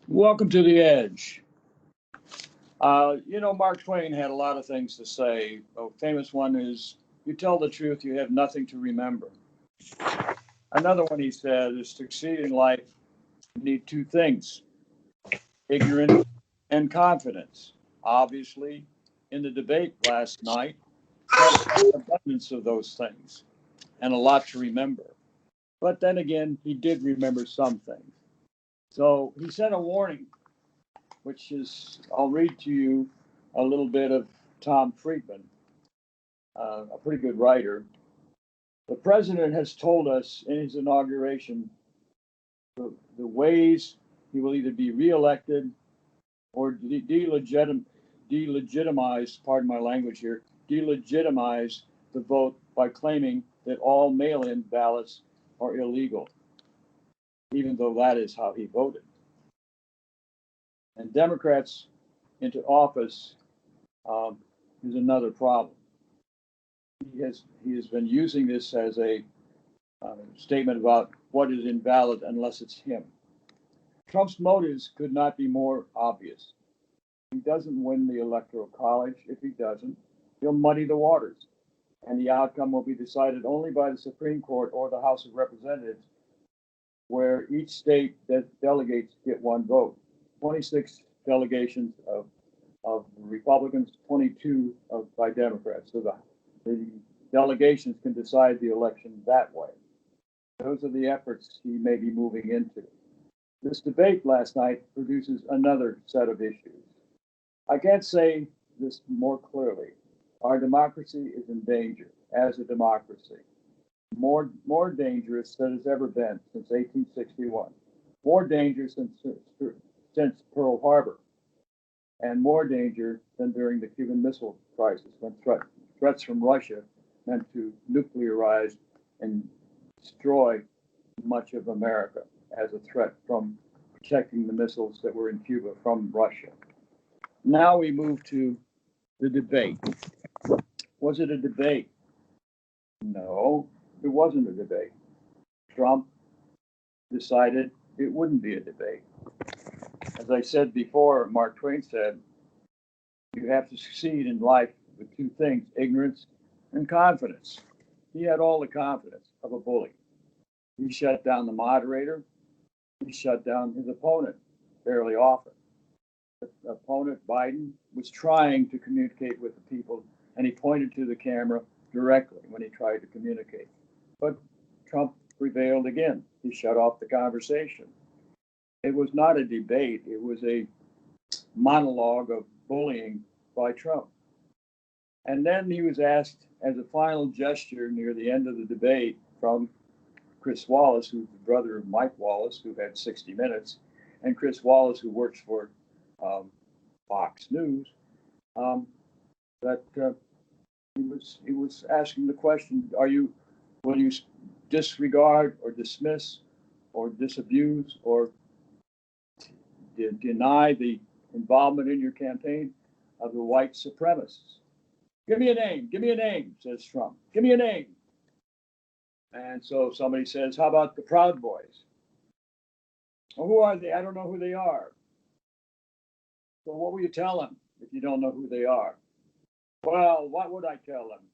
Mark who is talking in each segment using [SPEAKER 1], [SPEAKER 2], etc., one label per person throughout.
[SPEAKER 1] Welcome to the Edge. Mark Twain had a lot of things to say. A famous one is, "You tell the truth, you have nothing to remember." Another one he said is, "To succeed in life, you need two things: ignorance and confidence." Obviously, in the debate last night, Trump had an abundance of those things and a lot to remember. But then again, he did remember some things. So he sent a warning, which is, I'll read to you a little bit of Tom Friedman, a pretty good writer. "The president has told us in his inauguration the ways he will either be reelected or delegitimize, pardon my language here, delegitimize the vote by claiming that all mail-in ballots are illegal, even though that is how he voted. And Democrats into office is another problem. He has been using this as a statement about what is invalid unless it's him. Trump's motives could not be more obvious. He doesn't win the Electoral College. If he doesn't, he'll muddy the waters, and the outcome will be decided only by the Supreme Court or the House of Representatives, where each state delegates get one vote. 26 delegations of Republicans, 22 by Democrats. So the delegations can decide the election that way. Those are the efforts he may be moving into. This debate last night produces another set of issues. I can't say this more clearly. Our democracy is in danger as a democracy. More dangerous than it's ever been since 1861. More dangerous since Pearl Harbor. And more danger than during the Cuban Missile Crisis, when threats from Russia meant to nuclearize and destroy much of America as a threat from protecting the missiles that were in Cuba from Russia. Now we move to the debate. Was it a debate? No, it wasn't a debate. Trump decided it wouldn't be a debate. As I said before, Mark Twain said, you have to succeed in life with two things: ignorance and confidence. He had all the confidence of a bully. He shut down the moderator. He shut down his opponent fairly often. The opponent, Biden, was trying to communicate with the people, and he pointed to the camera directly when he tried to communicate. But Trump prevailed again. He shut off the conversation. It was not a debate. It was a monologue of bullying by Trump. And then he was asked, as a final gesture near the end of the debate, from Chris Wallace, who's the brother of Mike Wallace, who had 60 Minutes, and Chris Wallace, who works for Fox News, that he was asking the question: will you disregard or dismiss or disabuse or deny the involvement in your campaign of the white supremacists? Give me a name, says Trump. Give me a name. And so somebody says, how about the Proud Boys? Well, who are they? I don't know who they are. So what will you tell them if you don't know who they are? Well, what would I tell them?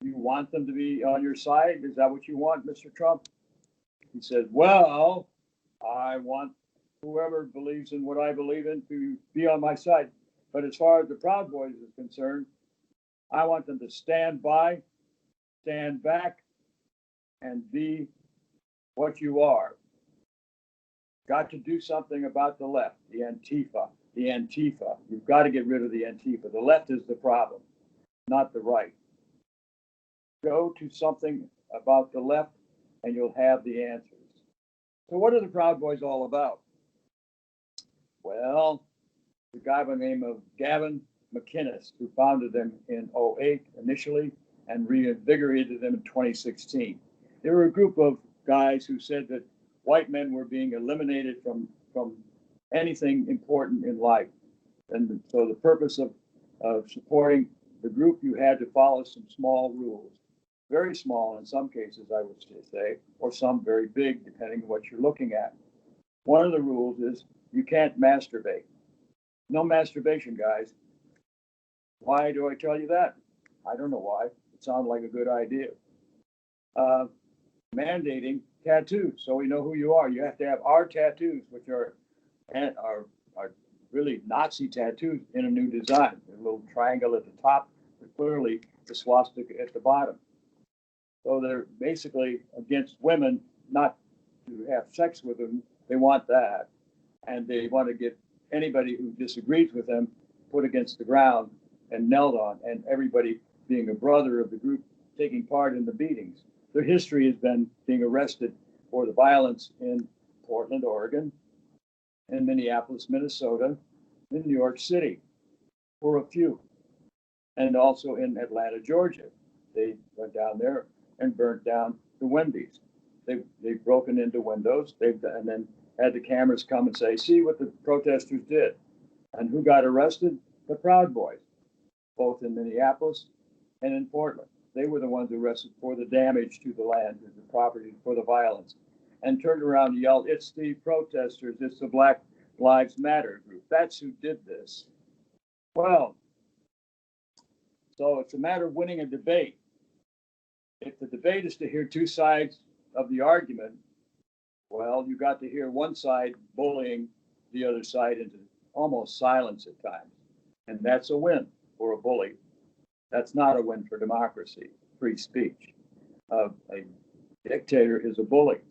[SPEAKER 1] You want them to be on your side? Is that what you want, Mr. Trump? He said, well, I want whoever believes in what I believe in to be on my side. But as far as the Proud Boys is concerned, I want them to stand by, stand back, and be what you are. Got to do something about the left, the Antifa. You've got to get rid of the Antifa. The left is the problem, not the right. Go to something about the left and you'll have the answers. So what are the Proud Boys all about? Well, the guy by the name of Gavin McInnes, who founded them in 2008 initially and reinvigorated them in 2016. They were a group of guys who said that white men were being eliminated from anything important in life. And so the purpose of supporting the group, you had to follow some small rules. Very small in some cases, I would say, or some very big, depending on what you're looking at. One of the rules is You can't masturbate. No masturbation, guys. Why do I tell you that? I don't know why. It sounded like a good idea. Uh, Mandating tattoos, so we know who you are. You have to have our tattoos, which are really Nazi tattoos in a new design. A little triangle at the top, but clearly the swastika at the bottom. So they're basically against women, not to have sex with them. They want that, and they want to get anybody who disagrees with them put against the ground and knelt on, and everybody being a brother of the group taking part in the beatings. Their history has been being arrested for the violence in Portland, Oregon, in Minneapolis, Minnesota, in New York City, for a few, and also in Atlanta, Georgia. They went down there and burnt down the Wendy's. They've broken into windows. And then had the cameras come and say, "See what the protesters did," and who got arrested? The Proud Boys, both in Minneapolis and in Portland. They were the ones arrested for the damage to the land, to the property, for the violence, and turned around and yelled, "It's the protesters, it's the Black Lives Matter group. That's who did this." Well, so it's a matter of winning a debate. If the debate is to hear two sides of the argument, well, you got to hear one side bullying the other side into almost silence at times. And that's a win for a bully. That's not a win for democracy, free speech. A dictator is a bully.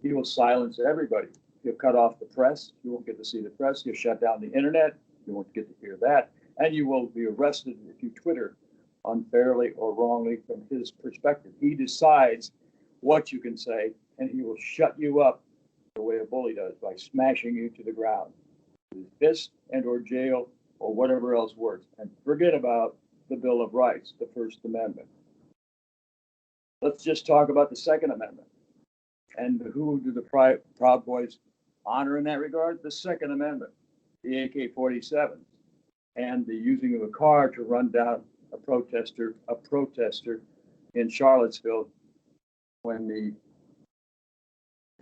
[SPEAKER 1] He will silence everybody. He'll cut off the press. You won't get to see the press. He'll shut down the internet. You won't get to hear that. And you will be arrested if you Twitter unfairly or wrongly from his perspective. He decides what you can say, and he will shut you up the way a bully does, by smashing you to the ground with his fist and or jail or whatever else works. And forget about the Bill of Rights, the First Amendment. Let's just talk about the Second Amendment. And who do the Proud Boys honor in that regard? The Second Amendment, the AK-47s, and the using of a car to run down a protester in Charlottesville when the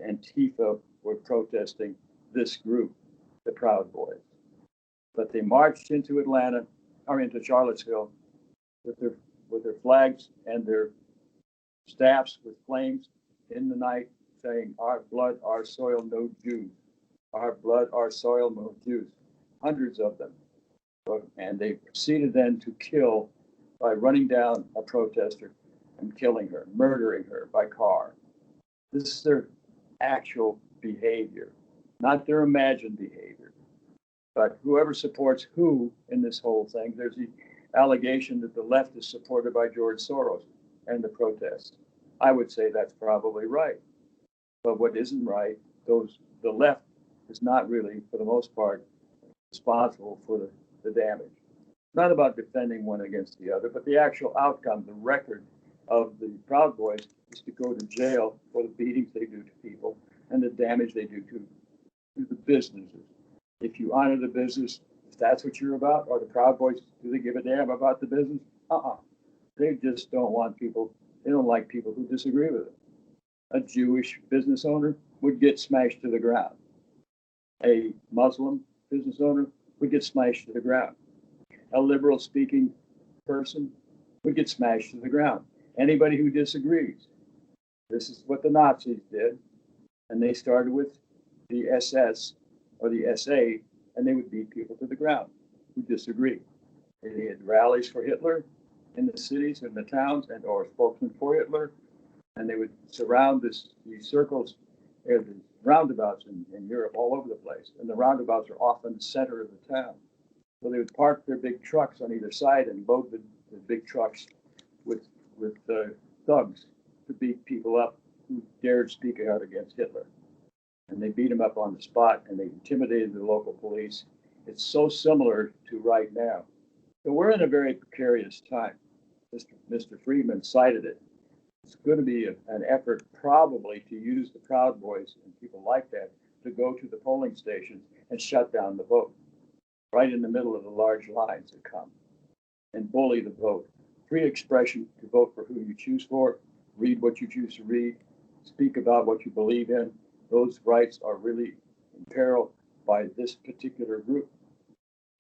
[SPEAKER 1] Antifa were protesting this group, the Proud Boys. But they marched into Atlanta, or into Charlottesville, with their flags and their staffs with flames in the night, saying, "Our blood, our soil, no Jews. Our blood, our soil, no Jews." Hundreds of them. And they proceeded then to kill by running down a protester and killing her, murdering her by car. This is their actual behavior, not their imagined behavior. But whoever supports who in this whole thing, there's the allegation that the left is supported by George Soros and the protests. I would say that's probably right. But what isn't right, the left is not really, for the most part, responsible for the damage. Not about defending one against the other, but the actual outcome, the record of the Proud Boys is to go to jail for the beatings they do to people and the damage they do to the businesses. If you honor the business, if that's what you're about, or the Proud Boys, do they give a damn about the business? They just don't want people, they don't like people who disagree with them. A Jewish business owner would get smashed to the ground. A Muslim business owner would get smashed to the ground. A liberal speaking person would get smashed to the ground. Anybody who disagrees. This is what the Nazis did. And they started with the SS or the SA, and they would beat people to the ground who disagree. They had rallies for Hitler in the cities and the towns, and or spokesmen for Hitler, and they would surround these circles, these roundabouts in Europe all over the place. And the roundabouts are often the center of the town. So they would park their big trucks on either side and load the big trucks with thugs to beat people up who dared speak out against Hitler. And they beat them up on the spot, and they intimidated the local police. It's so similar to right now. So we're in a very precarious time. Mr. Friedman cited it. It's going to be an effort probably to use the Proud Boys and people like that to go to the polling stations and shut down the vote right in the middle of the large lines that come and bully the vote. Free expression to vote for who you choose for, read what you choose to read, speak about what you believe in. Those rights are really in peril by this particular group.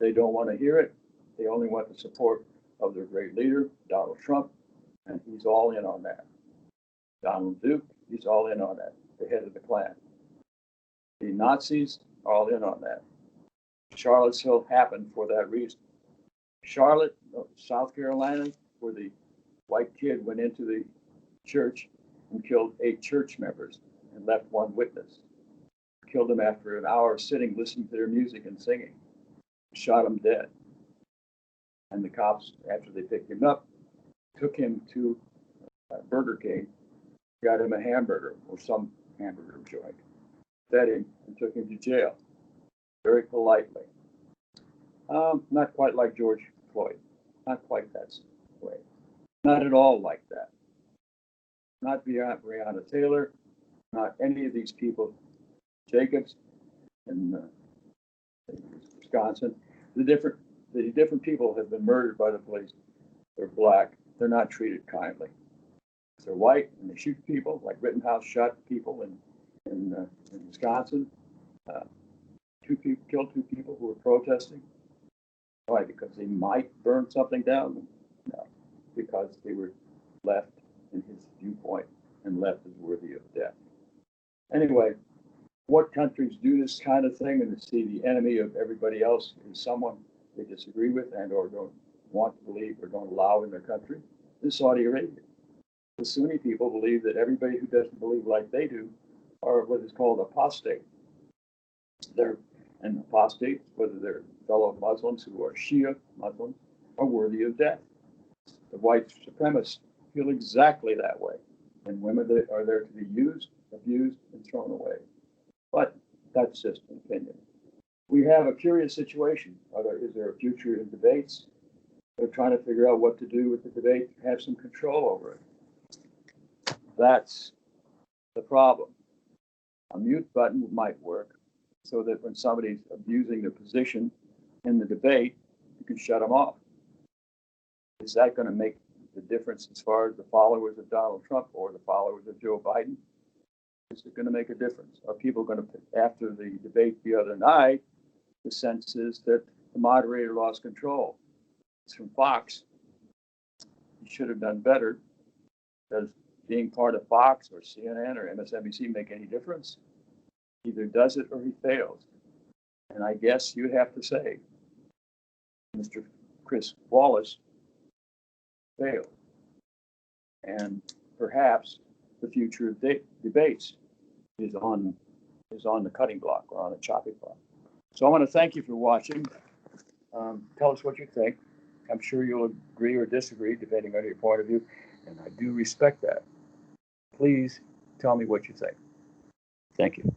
[SPEAKER 1] They don't want to hear it. They only want the support of their great leader, Donald Trump, and he's all in on that. Donald Duke, he's all in on that, the head of the Klan. The Nazis are all in on that. Charlottesville happened for that reason. Charlotte, South Carolina, where the white kid went into the church and killed 8 church members and left 1 witness. Killed him after an hour of sitting, listening to their music and singing. Shot him dead. And the cops, after they picked him up, took him to Burger King, got him a hamburger or some hamburger joint, fed him, and took him to jail. Very politely. Not quite like George Floyd. Not quite that way. Not at all like that. Not Breonna Taylor. Not any of these people. Jacobs in Wisconsin. The different people have been murdered by the police. They're black. They're not treated kindly. They're white and they shoot people, like Rittenhouse shot people in Wisconsin. 2 people killed 2 people who were protesting. Why? Because they might burn something down? No, because they were left in his viewpoint, and left is worthy of death. Anyway, what countries do this kind of thing and see the enemy of everybody else is someone they disagree with and or don't want to believe or don't allow in their country? Is Saudi Arabia. The Sunni people believe that everybody who doesn't believe like they do are what is called apostate. And apostates, whether they're fellow Muslims who are Shia Muslims, are worthy of death. The white supremacists feel exactly that way. And women that are there to be used, abused, and thrown away. But that's just an opinion. We have a curious situation. Is there a future in debates? They're trying to figure out what to do with the debate, have some control over it. That's the problem. A mute button might work so that when somebody's abusing their position in the debate, you can shut them off. Is that going to make the difference as far as the followers of Donald Trump or the followers of Joe Biden? Is it going to make a difference? Are people going to, after the debate the other night, the sense is that the moderator lost control? It's from Fox. He should have done better. Does being part of Fox or CNN or MSNBC make any difference? Either does it or he fails. And I guess you'd have to say Mr. Chris Wallace failed. And perhaps the future of debates is on the cutting block or on the chopping block. So I want to thank you for watching. Tell us what you think. I'm sure you'll agree or disagree depending on your point of view, and I do respect that. Please tell me what you think. Thank you.